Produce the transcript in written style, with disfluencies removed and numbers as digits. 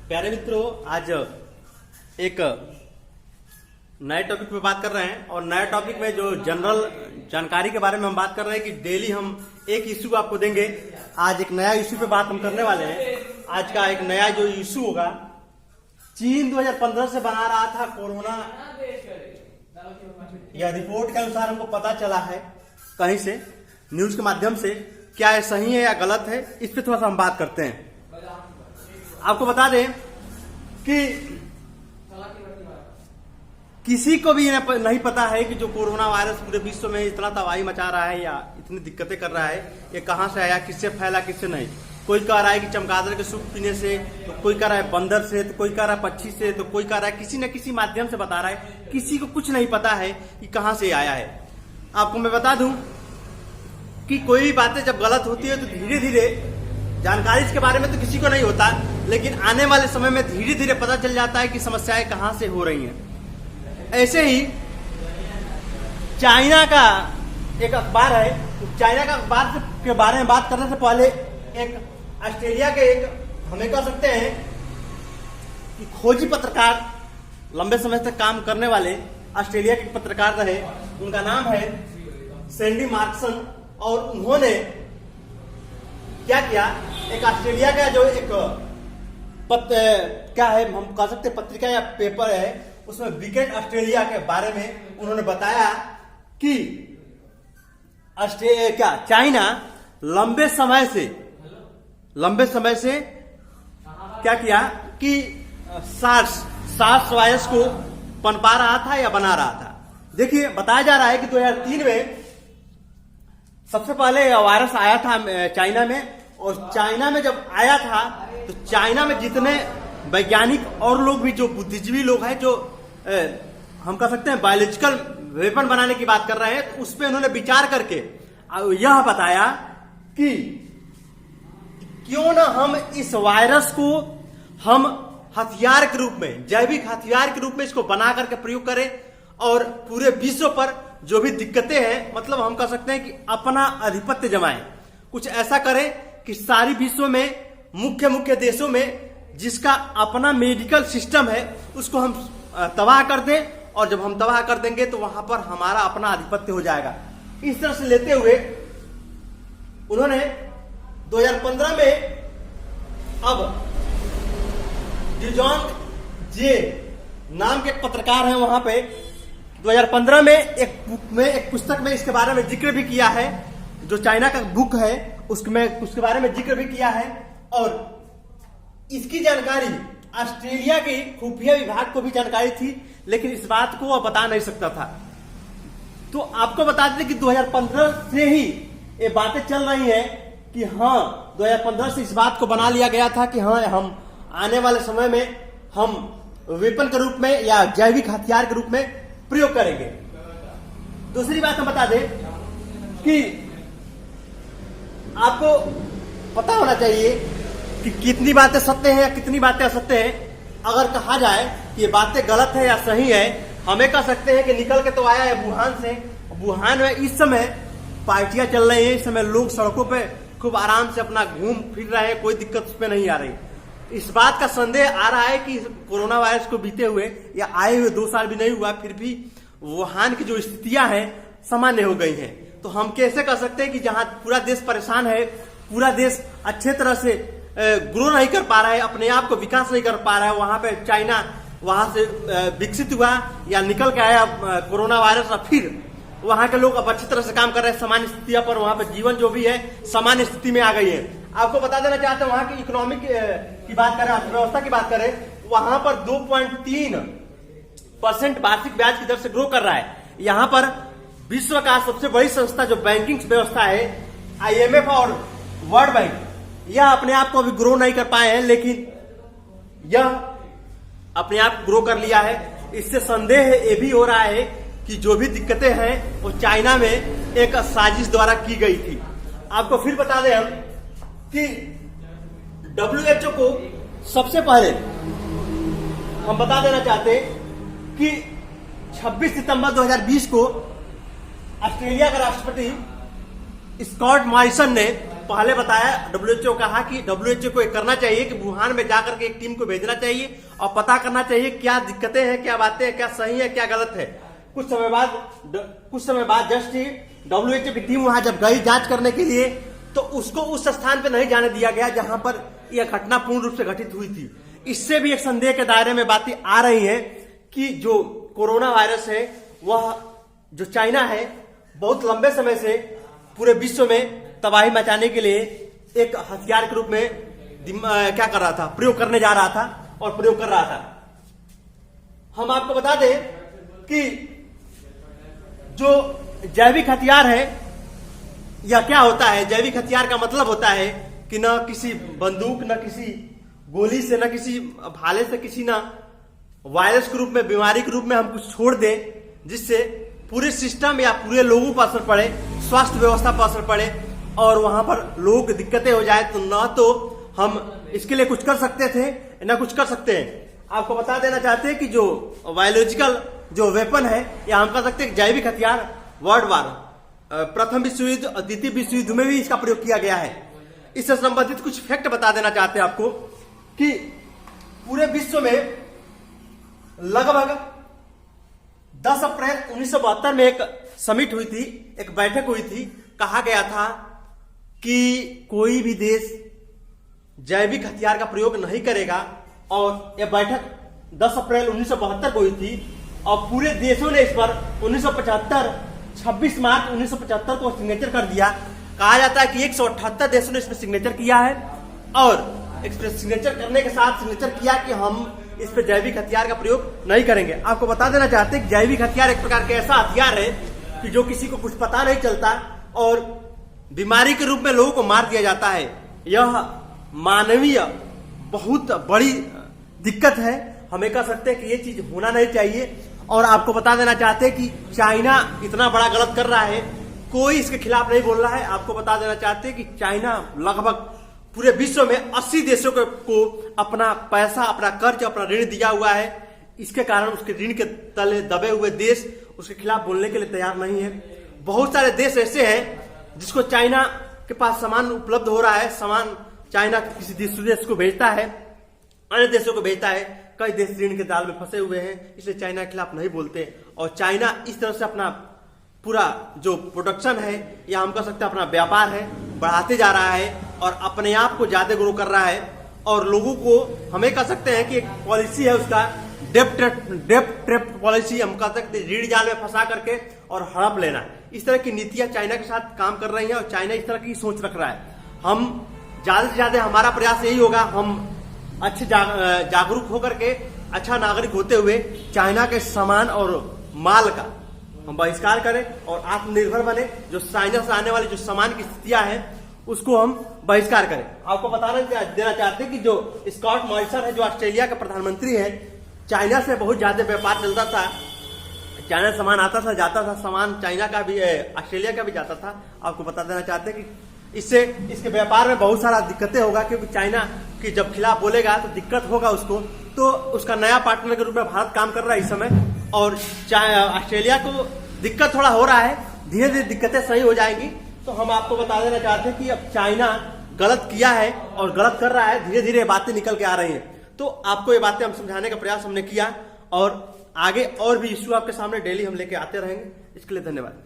प्यारे मित्रों, आज एक नए टॉपिक पे बात कर रहे हैं और नए टॉपिक में जो जनरल जानकारी के बारे में हम बात कर रहे हैं कि डेली हम एक इश्यू आपको देंगे। आज एक नया इश्यू पे बात हम करने वाले हैं। आज का एक नया जो इश्यू होगा, चीन 2015 से बना रहा था कोरोना, यह रिपोर्ट के अनुसार हमको पता चला है कहीं से, न्यूज के माध्यम से। क्या ये सही है या गलत है, इस पे थोड़ा सा हम बात करते हैं। आपको बता दें कि किसी को भी नहीं पता है कि जो कोरोना वायरस पूरे विश्व में इतना तबाही मचा रहा है या इतनी दिक्कतें कर रहा है, ये कहां से आया, किससे फैला, किससे नहीं। कोई कह रहा है कि चमगादड़ के सूप पीने से, तो कोई कह रहा है बंदर से, तो कोई कह रहा है पक्षी से, तो कोई कह रहा है किसी न किसी माध्यम से बता रहा है। किसी को कुछ नहीं पता है कि कहां से आया है। आपको मैं बता दूं कि कोई भी बातें जब गलत होती है तो धीरे धीरे जानकारी इसके बारे में तो किसी को नहीं होता, लेकिन आने वाले समय में धीरे धीरे पता चल जाता है कि समस्याएं कहां से हो रही हैं। ऐसे ही चाइना का एक अखबार है, चाइना का अखबार के बारे में बात करने से पहले एक ऑस्ट्रेलिया के एक हमें कह सकते हैं कि खोजी पत्रकार, लंबे समय तक काम करने वाले ऑस्ट्रेलिया के पत्रकार रहे। उनका नाम है सैंडी मार्कसन, और उन्होंने क्या किया, एक ऑस्ट्रेलिया का जो एक क्या है, हम कह सकते पत्रिका या पेपर है, उसमें वीकेंड ऑस्ट्रेलिया के बारे में उन्होंने बताया कि चाइना लंबे समय से क्या किया कि सार्स वायरस को पनपा रहा था या बना रहा था। देखिए, बताया जा रहा है कि 2003 में सबसे पहले यह वायरस आया था चाइना में, और चाइना में जब आया था तो चाइना में जितने वैज्ञानिक और लोग भी, जो बुद्धिजीवी लोग हैं, जो हम कह सकते हैं बायोलॉजिकल वेपन बनाने की बात कर रहे हैं, तो उस पर उन्होंने विचार करके यह बताया कि क्यों ना हम इस वायरस को हम हथियार के रूप में, जैविक हथियार के रूप में इसको बना करके प्रयोग करें और पूरे विश्व पर जो भी दिक्कतें हैं, मतलब हम कह सकते हैं कि अपना आधिपत्य जमाएं। कुछ ऐसा करें कि सारी विश्व में मुख्य देशों में जिसका अपना मेडिकल सिस्टम है उसको हम तबाह कर दें, और जब हम तबाह कर देंगे तो वहां पर हमारा अपना आधिपत्य हो जाएगा। इस तरह से लेते हुए उन्होंने 2015 में, अब डिजोंग जे नाम के पत्रकार हैं वहां पे, 2015 में एक पुस्तक में इसके बारे में जिक्र भी किया है। जो चाइना का बुक है उसके बारे में जिक्र भी किया है, और इसकी जानकारी ऑस्ट्रेलिया के खुफिया विभाग को भी जानकारी थी, लेकिन इस बात को वह बता नहीं सकता था। तो आपको बता दें कि 2015 से ही ये बातें चल रही हैं कि हाँ, 2015 से इस बात को बना लिया गया था कि हाँ, हम आने वाले समय में हम वेपन के रूप में या जैविक हथियार के रूप में प्रयोग करेंगे। दूसरी बात हम बता दें कि आपको पता होना चाहिए कि कितनी बातें सत्य हैं या कितनी बातें असत्य हैं। अगर कहा जाए कि ये बातें गलत है या सही है, हमें कह सकते हैं कि निकल के तो आया है वुहान से। वुहान में इस समय पार्टियां चल रही हैं, इस समय लोग सड़कों पे खूब आराम से अपना घूम फिर रहे हैं, कोई दिक्कत उस पर नहीं आ रही। इस बात का संदेह आ रहा है कि कोरोना वायरस को बीते हुए या आए हुए 2 साल भी नहीं हुआ, फिर भी वुहान की जो स्थितियां हैं सामान्य हो गई हैं। तो हम कैसे कह सकते हैं कि जहां पूरा देश परेशान है, पूरा देश अच्छे तरह से ग्रो नहीं कर पा रहा है, अपने आप को विकास नहीं कर पा रहा है, वहां पे चाइना वहां से विकसित हुआ या निकल के आया कोरोना वायरस, और फिर वहां के लोग अब अच्छी तरह से काम कर रहे हैं, सामान्य स्थितियों पर वहां पे जीवन जो भी है सामान्य स्थिति में आ गई है। आपको बता देना चाहते हैं, वहां की इकोनॉमिक की बात करें, अर्थव्यवस्था की बात करें, वहां पर 2.3% वार्षिक ब्याज की दर से ग्रो कर रहा है। यहाँ पर विश्व का सबसे बड़ी संस्था जो बैंकिंग व्यवस्था है, IMF और वर्ल्ड बैंक, यह अपने आप को अभी ग्रो नहीं कर पाए हैं, लेकिन यह अपने आप ग्रो कर लिया है। इससे संदेह ये भी हो रहा है कि जो भी दिक्कतें हैं वो चाइना में एक साजिश द्वारा की गई थी। आपको फिर बता दें हम कि WHO को सबसे पहले हम बता देना चाहते हैं कि 26 सितंबर 2020 को ऑस्ट्रेलिया के राष्ट्रपति स्कॉट मॉरिसन ने पहले बताया, WHO कहा कि WHO को एक करना चाहिए कि वुहान में जाकर के एक टीम को भेजना चाहिए और पता करना चाहिए क्या दिक्कतें हैं, क्या बातें हैं, क्या सही है, क्या गलत है। कुछ समय बाद जस्ट ही WHO की टीम वहां जब गई जांच करने के लिए, तो उसको उस स्थान पर नहीं जाने दिया गया जहां पर यह घटना पूर्ण रूप से घटित हुई थी। इससे भी एक संदेह के दायरे में बातें आ रही हैं कि जो कोरोना वायरस है वह जो चाइना है बहुत लंबे समय से पूरे विश्व में तबाही मचाने के लिए एक हथियार के रूप में क्या कर रहा था, प्रयोग करने जा रहा था और प्रयोग कर रहा था। हम आपको बता दें कि जो जैविक हथियार है यह क्या होता है। जैविक हथियार का मतलब होता है कि न किसी बंदूक, न किसी गोली से, न किसी भाले से, किसी न वायरस के रूप में, बीमारी के रूप में हम कुछ छोड़ दें जिससे पूरे सिस्टम या पूरे लोगों पर असर पड़े, स्वास्थ्य व्यवस्था पर असर पड़े और वहां पर लोगों की दिक्कतें हो जाए। तो न तो हम इसके लिए कुछ कर सकते थे न कुछ कर सकते हैं। आपको बता देना चाहते हैं कि जो बायोलॉजिकल जो वेपन है या हम कह सकते हैं जैविक हथियार वर्ल्ड वार, प्रथम विश्व युद्ध और द्वितीय विश्व युद्ध में भी इसका प्रयोग किया गया है। इससे संबंधित कुछ फैक्ट बता देना चाहते हैं आपको कि पूरे विश्व में लगभग 10 अप्रैल 1972 में एक समिट हुई थी, एक बैठक हुई थी। कहा गया था कि कोई भी देश जैविक हथियार का प्रयोग नहीं करेगा और यह बैठक 10 अप्रैल 1972 को हुई थी और पूरे देशों ने इस पर 26 मार्च 1975 को सिग्नेचर कर दिया। कहा जाता है कि 178 देशों ने इसमें सिग्नेचर किया है और सिग्नेचर करने के साथ सिग्नेचर किया कि हम इस पर जैविक हथियार का प्रयोग नहीं करेंगे। आपको बता देना चाहते हैं कि जैविक हथियार एक प्रकार का ऐसा हथियार है कि जो किसी को कुछ पता नहीं चलता और बीमारी के रूप में लोगों को मार दिया जाता है। यह मानवीय बहुत बड़ी दिक्कत है। हमें कह सकते हैं कि ये चीज होना नहीं चाहिए। और आपको बता देना चाहते हैं कि चाइना इतना बड़ा गलत कर रहा है, कोई इसके खिलाफ नहीं बोल रहा है। आपको बता देना चाहते हैं कि चाइना लगभग पूरे विश्व में 80 देशों को अपना पैसा, अपना कर्ज, अपना ऋण दिया हुआ है। इसके कारण उसके ऋण के तले दबे हुए देश उसके खिलाफ बोलने के लिए तैयार नहीं है। बहुत सारे देश ऐसे हैं जिसको चाइना के पास सामान उपलब्ध हो रहा है, सामान चाइना किसी दूसरे देश को भेजता है, अन्य देशों को भेजता है। कई देश ऋण के जाल में फंसे हुए हैं, इसलिए चाइना के खिलाफ नहीं बोलते। और चाइना इस तरह से अपना पूरा जो प्रोडक्शन है या हम कह सकते हैं अपना व्यापार है बढ़ाते जा रहा है और अपने आप को ज्यादा ग्रो कर रहा है। और लोगों को हमें कह सकते हैं कि एक पॉलिसी है उसका डेप्ट ट्रैप पॉलिसी, हम कह सकते हैं ऋण जाल में फंसा करके और हड़प लेना। इस तरह की नीतियां चाइना के साथ काम कर रही हैं और चाइना इस तरह की सोच रख रहा है। हम ज्यादा से ज्यादा हमारा प्रयास यही होगा, हम अच्छे जागरूक होकर के अच्छा नागरिक होते हुए चाइना के सामान और माल का हम बहिष्कार करें और आत्मनिर्भर बने। जो चाइना से आने वाली जो सामान की स्थितियां हैं उसको हम बहिष्कार करें। आपको बताना देना चाहते हैं कि जो स्कॉट मॉरिसन है, जो ऑस्ट्रेलिया का प्रधानमंत्री है, चाइना से बहुत ज्यादा व्यापार चलता था। चाइना सामान आता था, जाता था, सामान चाइना का भी, ऑस्ट्रेलिया का भी जाता था। आपको बता देना चाहते हैं कि इससे इसके व्यापार में बहुत सारा दिक्कतें होगा, क्योंकि चाइना की जब खिलाफ बोलेगा तो दिक्कत होगा उसको। तो उसका नया पार्टनर के रूप में भारत काम कर रहा है इस समय और ऑस्ट्रेलिया को दिक्कत थोड़ा हो रहा है। धीरे धीरे दिक्कतें सही हो जाएंगी। तो हम आपको बता देना चाहते हैं कि अब चाइना गलत किया है और गलत कर रहा है, धीरे धीरे बातें निकल के आ रही हैं। तो आपको ये बातें हम समझाने का प्रयास हमने किया और आगे और भी इश्यू आपके सामने डेली हम लेके आते रहेंगे। इसके लिए धन्यवाद।